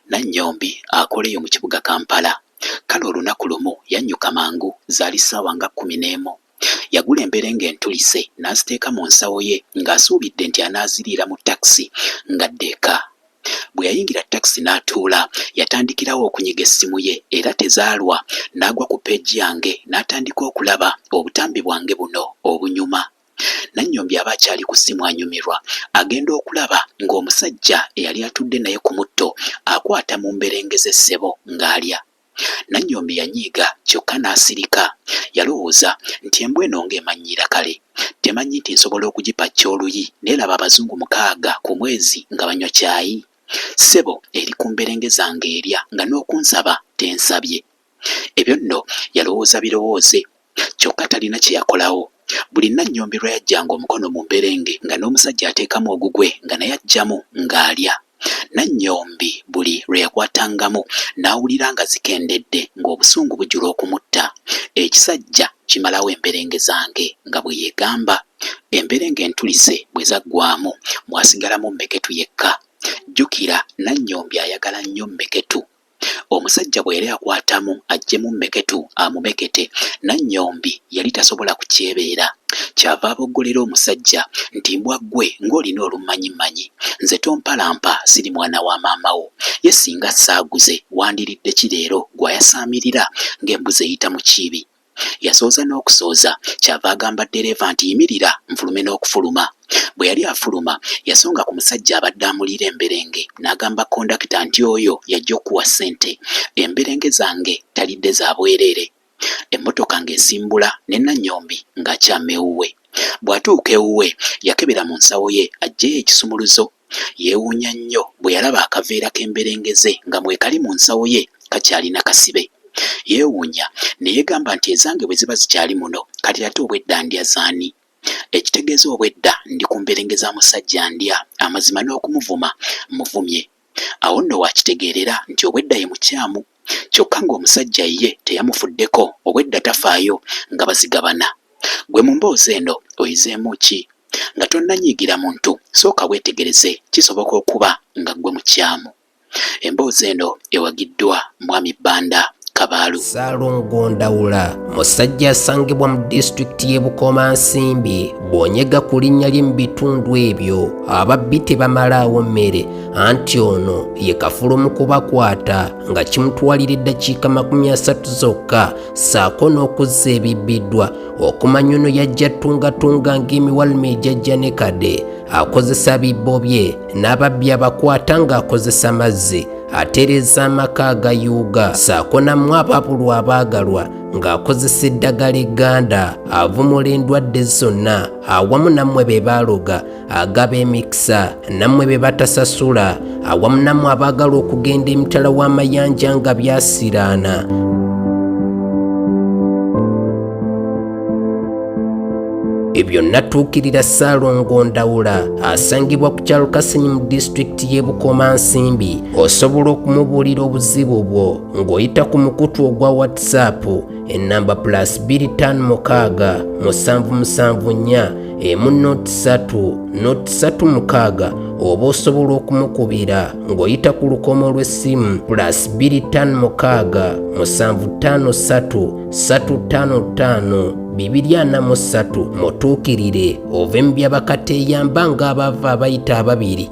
Nannyombi akoleyo mu kibuga Kampala. Kale olunaku lumu yannyuka mangu zaali ssaawa nga 11. Yagula emberenge entulise n'aziteeka mu nsawo ye ng'asuubidde nti anaaziriira mu takisi ng'adda eka. Bwe yayingira takisi n'atuula yatandikirawo okunyiga essimu ye era tezaalwa n'agwa ku peegi yange n'atandika okulaba obutambi bwange buno obunyuma. Nannyombi aba akyali ku ssimu anyumirwa agenda okulaba ng'omusajja eyali atudde naye ku mutto akwata mu mberenge z'essebo ng'alya. Nannyombi yanyiiga kyokka n'asirika. Yalowooza nti embwa eno ng'emanyiira kale temanyi nti nsobola okugipacca oluyi neeraba abazungu 6 ku mwezi nga banywa caayi. Ssebo eri ku mberenge zange erya nga n'okunsaba tensabye. Ebyo nno yalowooza birowooze kyokka talina kye yakolawo. Buli Nannyombi lwe yajjanga omukono mu mberenge nga n'omusajja ateekamu ogugwe nga naye ajjamu ng'alya. Nannyombi buli lwe yakwatangamu n'awulira nga zikendedde ng'obusungu bujula okumutta. Ekisajja kimalawo emberenge zange nga bwe yeegamba. Emberenge entulise bwe zaggwamu mwasigalamu Mmeketu yekka. Jjukira Nannyombi ayagala nnyo Mmeketu. Omusajja bwe yali akwatamu aggyemu Mmeketu amumekete, Nannyombi yali tasobola kukyebeera. Kyava aboggolera omusajja nti mbwa ggwe ng'olina olumanyimanyi, nze tompalampa siri mwana wa maama wo, ye singa saaguze wandiridde ki leero gw'ayasaamirira ng'embuzi eyita mu kiibi. Yasooza n'okusooza kyava agamba ddereeva nti yimirira nfulume n'okufuluma. Bwe yali afuluma yasonga ku musajja abadde amuliira emberenge n'agamba kondakita nti oyo yajja okuwa ssente, emberenge zange talidde za bwereere. Emmotoka ng'esimbula ne Nannyombi ng'akyama ewuwe. Bw'atuuka ewuwe yakebera mu nsawo ye aggyeyo ekisumuluzo. Yeewuunya nnyo bwe yalaba akaveera k'emberenge ze nga mwekali mu nsawo ye kakyalina kasibe. Yeewuunya ne yeegamba nti ezange bwe ziba zikyali muno kati ate obwedda ndya zaani? Ekitegeeza obwedda ndi ku mberenge za musajja ndya, amazima n'okumuvuma muvumye. Awo nno wakitegeerera nti obwedda ye mukyamu. Kyokka ng'omusajja ye teyamufuddeko, obwedda tafaayo nga bazigabana. Gwe mu mboozi eno oyizeemu ki? Nga tonnanyiigira muntu sooka weetegereze, kisoboka okuba nga ggwe mukyamu. Emboozi eno ewagiddwa Mwami Bbanda Kabaalu. Ssaalongo Ndawula musajja asangibwa mu disitulikiti y'e Bukomansimbi bw'onyega ku linnya lye mu bitundu ebyo ababbi tebamalaawo mmere anti ono ye kafulu mu kubakwata nga kimutwalira eddakiika 30 zokka ssaako n'okuzza ebibbiddwa okumanya ono yajja tungatunga ng'emiwaluma ejjajja ne kade akozesa bibbo bye n'ababbi abakwata ng'akozesa mazzi atereeza amaka agayuuga ssaako nammwe ababulwa abaagalwa ng'akozesa eddagala egganda avumula endwadde zonna awamu nammwe be baaloga agaba emikisa nammwe be batasasula awamu nammwe abaagala okugenda emitala w'amayanja nga byasiraana. Ebyo natuukirira Ssaalongo Ndawula asangibwa ku kyalo Kasenyi mu disitulikiti y'e Bukomansimbi. Osobola okumubuulira obuzibu bwo ng'oyita ku mukutu ogwa WhatsApp ennamba +256 774 103 oba osobola okumukubira ng'oyita ku lukomo lw'essimu +256 753 355 243 mutuukirire ove mu byabakateeyamba ng'abava abayita ababiri.